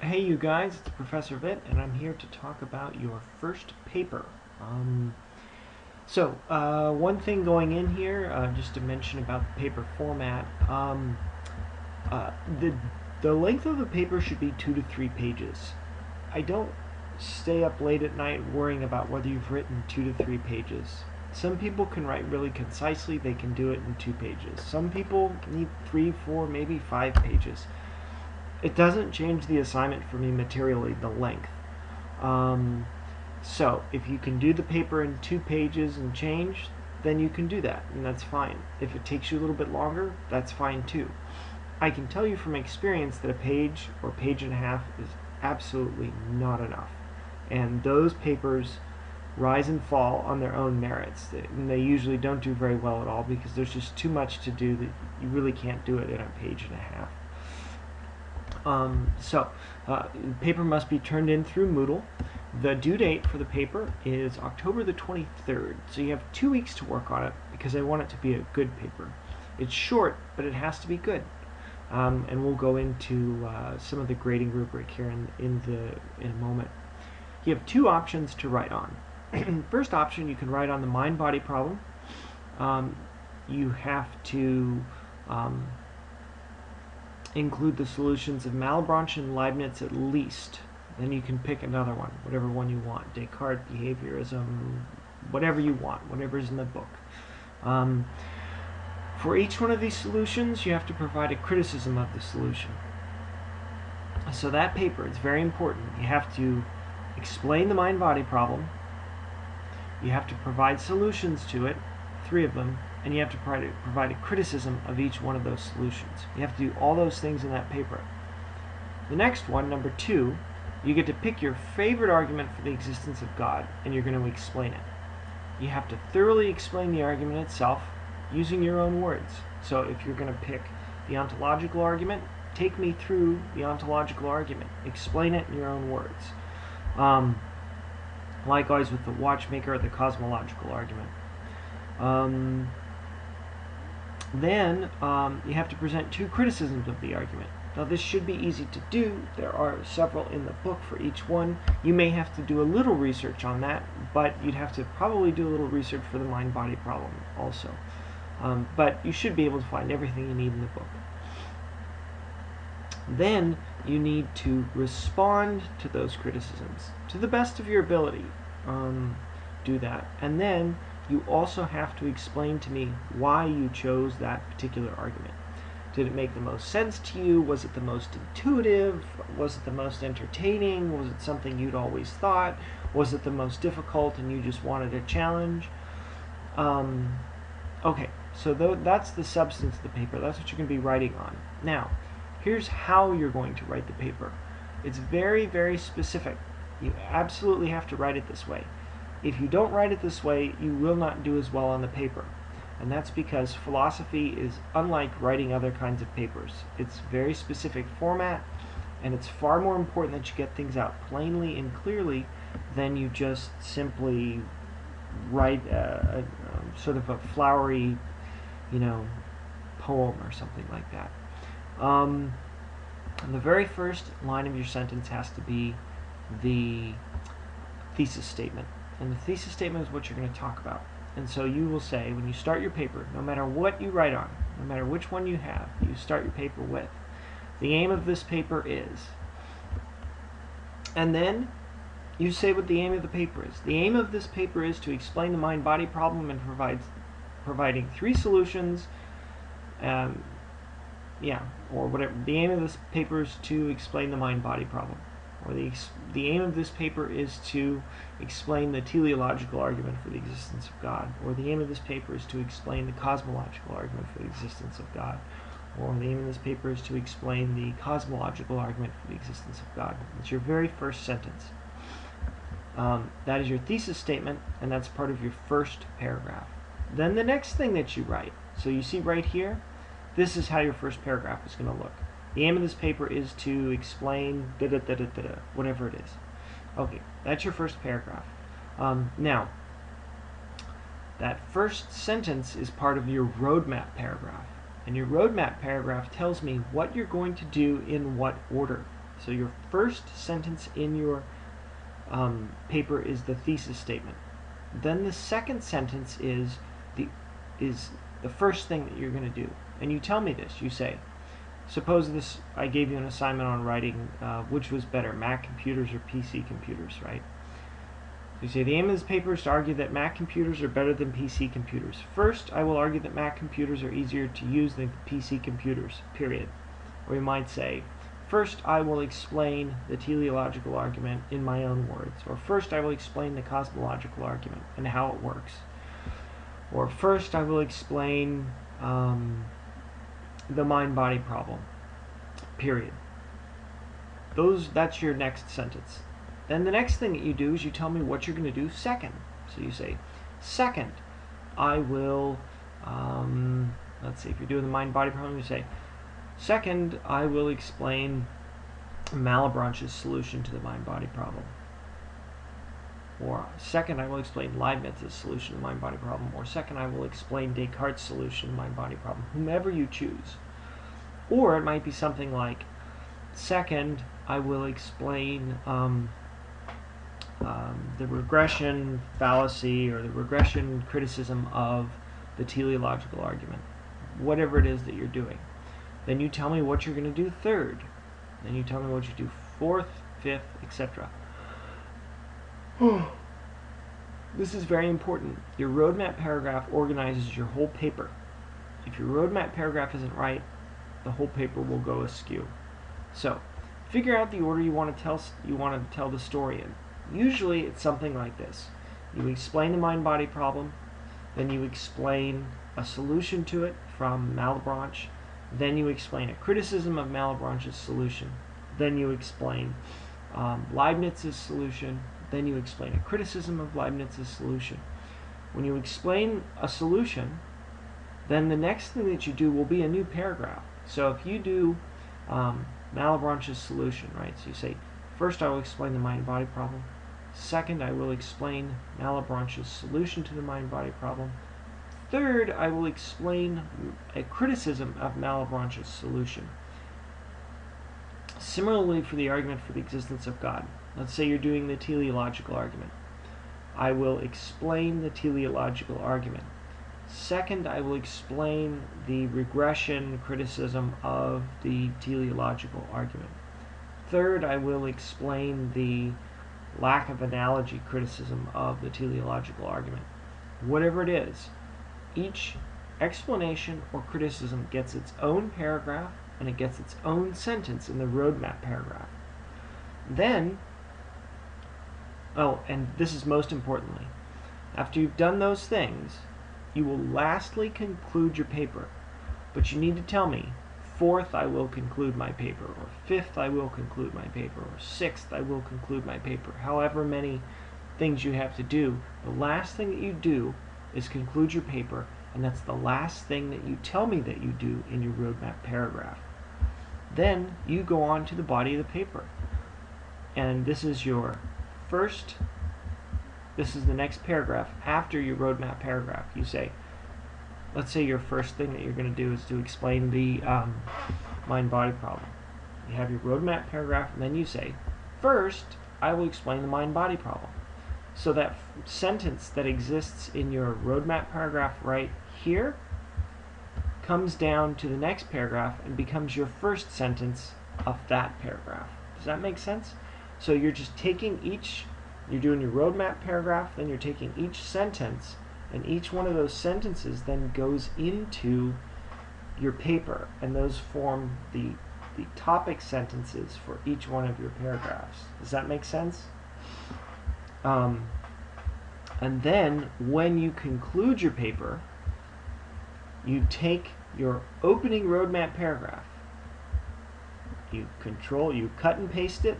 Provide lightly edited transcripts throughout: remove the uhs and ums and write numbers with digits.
Hey you guys, it's Professor Vitt, and I'm here to talk about your first paper. One thing going in here, just to mention about the paper format, uh, the the length of the paper should be 2 to 3 pages. I don't stay up late at night worrying about whether you've written 2 to 3 pages. Some people can write really concisely; they can do it in 2 pages. Some people need 3, 4, maybe 5 pages. It doesn't change the assignment for me materially, the length. Um, so if you can do the paper in 2 pages and change, then you can do that, and that's fine. If it takes you a little bit longer, that's fine too. I can tell you from experience that a page or page and a half is absolutely not enough. And those papers rise and fall on their own merits. And they usually don't do very well at all because there's just too much to do that you really can't do it in a page and a half. Paper must be turned in through Moodle. The due date for the paper is October the 23rd, so you have 2 weeks to work on it because I want it to be a good paper. It's short, but it has to be good. And we'll go into some of the grading rubric here in a moment. You have 2 options to write on. First option, you can write on the mind-body problem. You have to include the solutions of Malebranche and Leibniz at least. Then you can pick another one, whatever one you want. Descartes, behaviorism, whatever you want, whatever's in the book. For each one of these solutions, you have to provide a criticism of the solution. So that paper, it's very important. You have to explain the mind-body problem. You have to provide solutions to it, 3 of them, and you have to provide a criticism of each one of those solutions. You have to do all those things in that paper. The next one, number 2, you get to pick your favorite argument for the existence of God, and you're going to explain it. You have to thoroughly explain the argument itself using your own words. So if you're going to pick the ontological argument, take me through the ontological argument. Explain it in your own words. Likewise with the watchmaker or the cosmological argument. Then you have to present 2 criticisms of the argument. Now this should be easy to do. There are several in the book for each one. You may have to do a little research on that, but you'd have to probably do a little research for the mind-body problem also. But you should be able to find everything you need in the book. Then you need to respond to those criticisms to the best of your ability. Do that. And then you also have to explain to me why you chose that particular argument. Did it make the most sense to you? Was it the most intuitive? Was it the most entertaining? Was it something you'd always thought? Was it the most difficult and you just wanted a challenge? Okay, so that's the substance of the paper. That's what you're going to be writing on. Now, here's how you're going to write the paper. It's very, very specific. You absolutely have to write it this way. If you don't write it this way, you will not do as well on the paper. And that's because philosophy is unlike writing other kinds of papers. It's very specific format, and it's far more important that you get things out plainly and clearly than you just simply write sort of a flowery, poem or something like that. And the very first line of your sentence has to be the thesis statement. And the thesis statement is what you're going to talk about. And so you will say, when you start your paper, no matter what you write on, no matter which one you have, you start your paper with, the aim of this paper is. And then you say what the aim of the paper is. The aim of this paper is to explain the mind-body problem and providing 3 solutions. Or whatever. The aim of this paper is to explain the mind-body problem. Or the aim of this paper is to explain the teleological argument for the existence of God. Or the aim of this paper is to explain the cosmological argument for the existence of God. Or the aim of this paper is to explain the cosmological argument for the existence of God. It's your very first sentence. That is your thesis statement, and that's part of your first paragraph. Then the next thing that you write, so you see right here, this is how your first paragraph is going to look. The aim of this paper is to explain da-da-da-da-da-da, whatever it is. Okay, that's your first paragraph. Now, that first sentence is part of your roadmap paragraph. And your roadmap paragraph tells me what you're going to do in what order. So your first sentence in your paper is the thesis statement. Then the second sentence is the first thing that you're going to do. And you tell me this. You say, suppose I gave you an assignment on writing which was better, Mac computers or PC computers, right? So you say, the aim of this paper is to argue that Mac computers are better than PC computers. First, I will argue that Mac computers are easier to use than PC computers, period. Or you might say, first I will explain the teleological argument in my own words. Or first I will explain the cosmological argument and how it works. Or first I will explain the mind-body problem, period. That's your next sentence. Then the next thing that you do is you tell me what you're going to do second. So you say, second, I will, let's see, if you're doing the mind-body problem, you say, second, I will explain Malebranche's solution to the mind-body problem. Or second, I will explain Leibniz's solution to the mind-body problem. Or second, I will explain Descartes' solution to the mind-body problem. Whomever you choose. Or it might be something like, second, I will explain the regression fallacy or the regression criticism of the teleological argument. Whatever it is that you're doing. Then you tell me what you're going to do third. Then you tell me what you do fourth, fifth, etc. This is very important. Your roadmap paragraph organizes your whole paper. If your roadmap paragraph isn't right, the whole paper will go askew. So, figure out the order you want to tell the story in. Usually it's something like this. You explain the mind-body problem, then you explain a solution to it from Malebranche, then you explain a criticism of Malebranche's solution, then you explain Leibniz's solution, then you explain a criticism of Leibniz's solution. When you explain a solution, then the next thing that you do will be a new paragraph. So if you do Malebranche's solution, right? So you say, first I will explain the mind-body problem. Second, I will explain Malebranche's solution to the mind-body problem. Third, I will explain a criticism of Malebranche's solution. Similarly for the argument for the existence of God. Let's say you're doing the teleological argument. I will explain the teleological argument. Second, I will explain the regression criticism of the teleological argument. Third, I will explain the lack of analogy criticism of the teleological argument. Whatever it is, each explanation or criticism gets its own paragraph and it gets its own sentence in the roadmap paragraph. Then, and this is most importantly, after you've done those things, you will lastly conclude your paper. But you need to tell me, fourth, I will conclude my paper, or fifth, I will conclude my paper, or sixth, I will conclude my paper. However many things you have to do, the last thing that you do is conclude your paper, and that's the last thing that you tell me that you do in your roadmap paragraph. Then you go on to the body of the paper. And this is your this is the next paragraph after your roadmap paragraph. You say, let's say your first thing that you're going to do is to explain the mind-body problem. You have your roadmap paragraph, and then you say, first, I will explain the mind-body problem. So that sentence that exists in your roadmap paragraph right here comes down to the next paragraph and becomes your first sentence of that paragraph. Does that make sense? So you're just taking you're doing your roadmap paragraph, then you're taking each sentence, and each one of those sentences then goes into your paper, and those form the topic sentences for each one of your paragraphs. Does that make sense? And then when you conclude your paper, you take your opening roadmap paragraph, you cut and paste it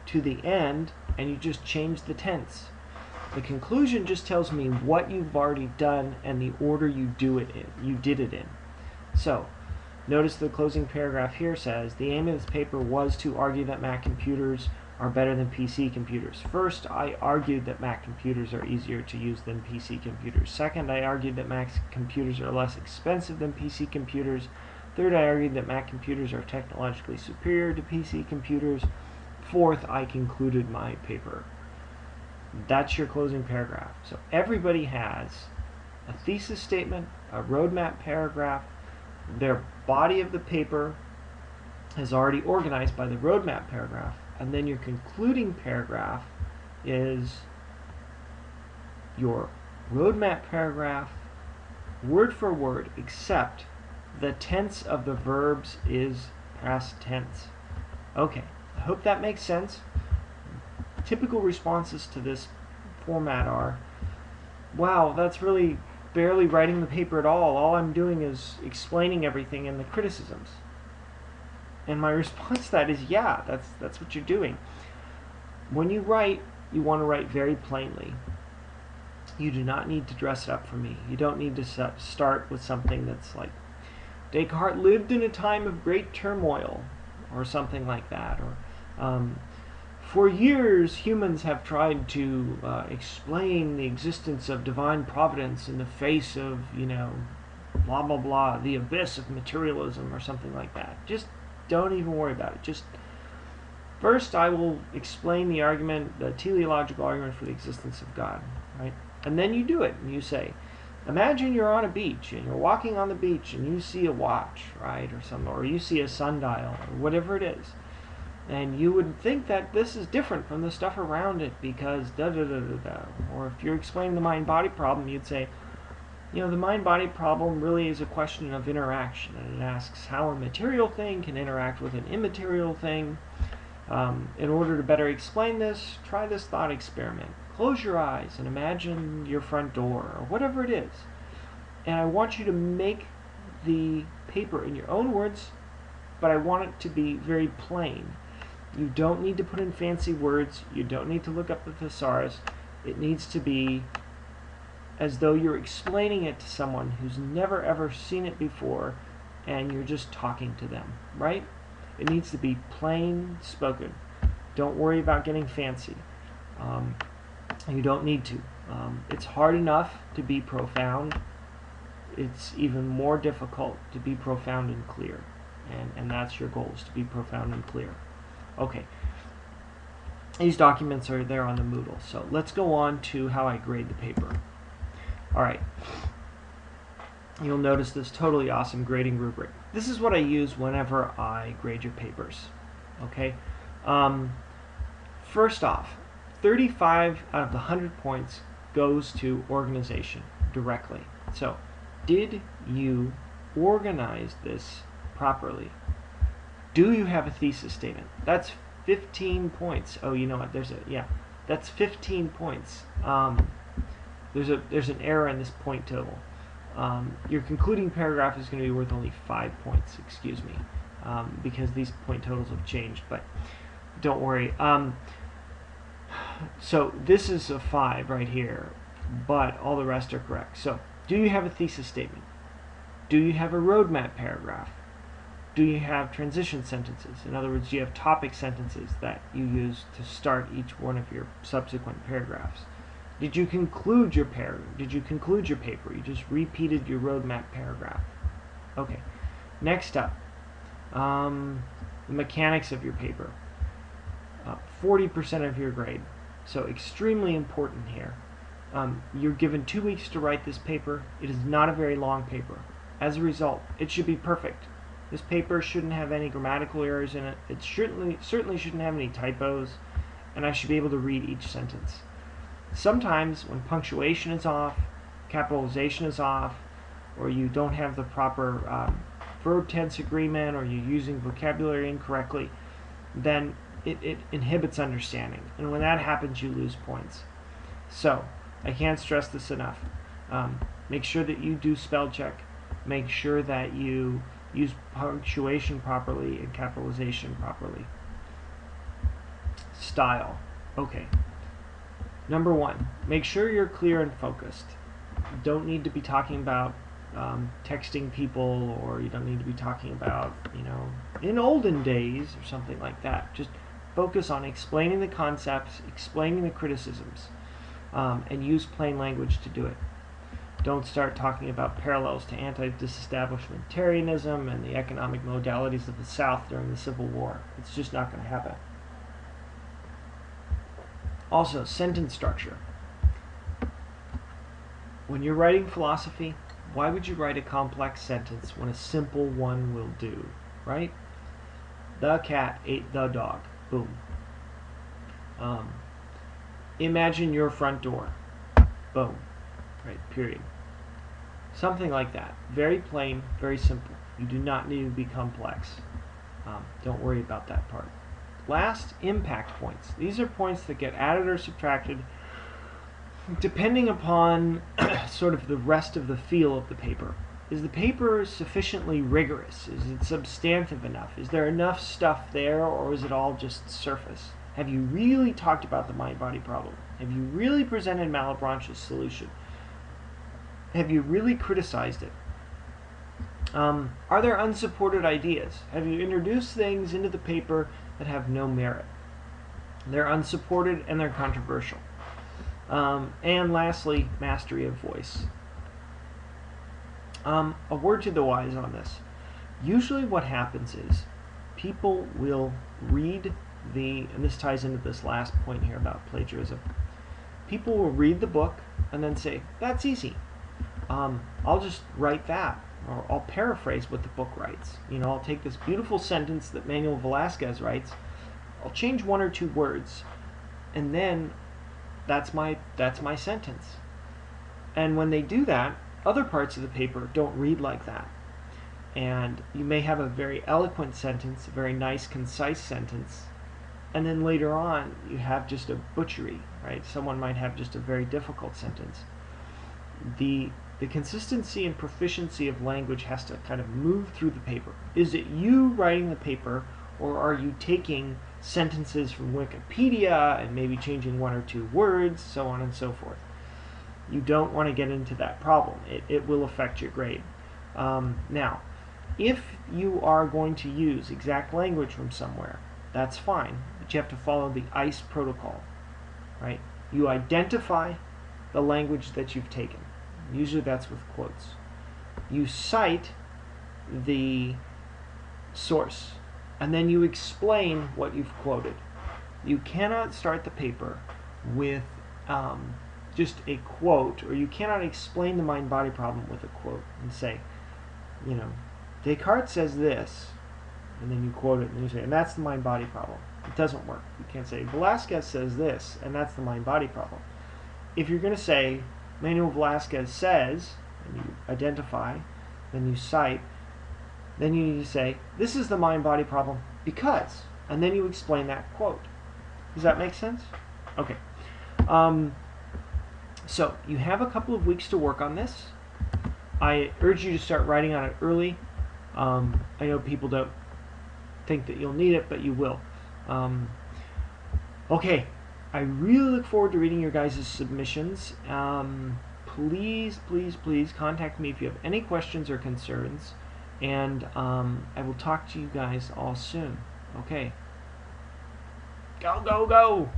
to the end, and you just change the tense. The conclusion just tells me what you've already done and the order you did it in. So, notice the closing paragraph here says, the aim of this paper was to argue that Mac computers are better than PC computers. First, I argued that Mac computers are easier to use than PC computers. Second, I argued that Mac computers are less expensive than PC computers. Third, I argued that Mac computers are technologically superior to PC computers. Fourth, I concluded my paper. That's your closing paragraph. So everybody has a thesis statement, a roadmap paragraph, their body of the paper is already organized by the roadmap paragraph, and then your concluding paragraph is your roadmap paragraph word for word, except the tense of the verbs is past tense. Okay, I hope that makes sense. Typical responses to this format are, wow, that's really barely writing the paper at all. All I'm doing is explaining everything in the criticisms. And my response to that is, yeah, that's what you're doing. When you write, you want to write very plainly. You do not need to dress it up for me. You don't need to start with something that's like, Descartes lived in a time of great turmoil, or something like that. Or for years, humans have tried to explain the existence of divine providence in the face of, blah, blah, blah, the abyss of materialism, or something like that. Just don't even worry about it. Just first, I will explain the argument, the teleological argument for the existence of God, right? And then you do it, and you say, imagine you're on a beach, and you're walking on the beach, and you see a watch, right, or something, or you see a sundial, or whatever it is. And you would think that this is different from the stuff around it because da-da-da-da-da. Or if you're explaining the mind-body problem, you'd say, the mind-body problem really is a question of interaction. And it asks how a material thing can interact with an immaterial thing. In order to better explain this, try this thought experiment. Close your eyes and imagine your front door, or whatever it is. And I want you to make the paper in your own words, but I want it to be very plain. You don't need to put in fancy words. You don't need to look up the thesaurus. It needs to be as though you're explaining it to someone who's never ever seen it before, and you're just talking to them, right? It needs to be plain spoken. Don't worry about getting fancy. You don't need to. It's hard enough to be profound. It's even more difficult to be profound and clear. And that's your goal, is to be profound and clear. Okay. These documents are there on the Moodle. So let's go on to how I grade the paper. Alright. You'll notice this totally awesome grading rubric. This is what I use whenever I grade your papers. Okay? First off, 35 out of the 100 points goes to organization directly. So, did you organize this properly? Do you have a thesis statement? That's 15 points. Oh, you know what? That's 15 points. There's an error in this point total. Your concluding paragraph is going to be worth only 5 points, excuse me, because these point totals have changed, but don't worry. So this is a 5 right here, but all the rest are correct. So, do you have a thesis statement? Do you have a roadmap paragraph? Do you have transition sentences? In other words, do you have topic sentences that you use to start each one of your subsequent paragraphs? Did you conclude your Did you conclude your paper? You just repeated your roadmap paragraph. Okay. Next up, the mechanics of your paper. 40% of your grade. So extremely important here. You're given 2 weeks to write this paper. It is not a very long paper. As a result, it should be perfect. This paper shouldn't have any grammatical errors in it. It certainly shouldn't have any typos, and I should be able to read each sentence. Sometimes when punctuation is off, capitalization is off, or you don't have the proper verb tense agreement, or you're using vocabulary incorrectly, then it inhibits understanding. And when that happens, you lose points. So, I can't stress this enough. Make sure that you do spell check. Make sure that you use punctuation properly and capitalization properly. Style. Okay. Number 1, make sure you're clear and focused. You don't need to be talking about texting people, or you don't need to be talking about, in olden days or something like that. Just focus on explaining the concepts, explaining the criticisms, and use plain language to do it. Don't start talking about parallels to anti-disestablishmentarianism and the economic modalities of the South during the Civil War. It's just not going to happen. Also, sentence structure. When you're writing philosophy, why would you write a complex sentence when a simple one will do, right? The cat ate the dog. Boom. Imagine your front door. Boom. Right, period. Something like that. Very plain, very simple. You do not need to be complex. Don't worry about that part. Last, impact points. These are points that get added or subtracted depending upon sort of the rest of the feel of the paper. Is the paper sufficiently rigorous? Is it substantive enough? Is there enough stuff there, or is it all just surface? Have you really talked about the mind-body problem? Have you really presented Malebranche's solution? Have you really criticized it? Are there unsupported ideas? Have you introduced things into the paper that have no merit? They're unsupported and they're controversial. And lastly, mastery of voice. A word to the wise on this. Usually what happens is people will read and this ties into this last point here about plagiarism. People will read the book and then say, that's easy. I'll just write that, or I'll paraphrase what the book writes. I'll take this beautiful sentence that Manuel Velasquez writes, I'll change one or two words, and then that's my sentence. And when they do that, other parts of the paper don't read like that. And you may have a very eloquent sentence, a very nice, concise sentence, and then later on you have just a butchery, right? Someone might have just a very difficult sentence. The consistency and proficiency of language has to kind of move through the paper. Is it you writing the paper, or are you taking sentences from Wikipedia and maybe changing one or two words, so on and so forth? You don't want to get into that problem. It will affect your grade. Now, if you are going to use exact language from somewhere, that's fine, but you have to follow the ICE protocol, right? You identify the language that you've taken. Usually that's with quotes. You cite the source, and then you explain what you've quoted. You cannot start the paper with just a quote, or you cannot explain the mind-body problem with a quote and say, Descartes says this, and then you quote it and you say, and that's the mind-body problem. It doesn't work. You can't say, Velasquez says this, and that's the mind-body problem. If you're going to say, Manuel Velasquez says, and you identify, then you cite, then you need to say, this is the mind-body problem because, and then you explain that quote. Does that make sense? Okay. So, you have a couple of weeks to work on this. I urge you to start writing on it early. I know people don't think that you'll need it, but you will. Okay. I really look forward to reading your guys' submissions. Please, please, please contact me if you have any questions or concerns, and I will talk to you guys all soon. Okay. Go, go, go!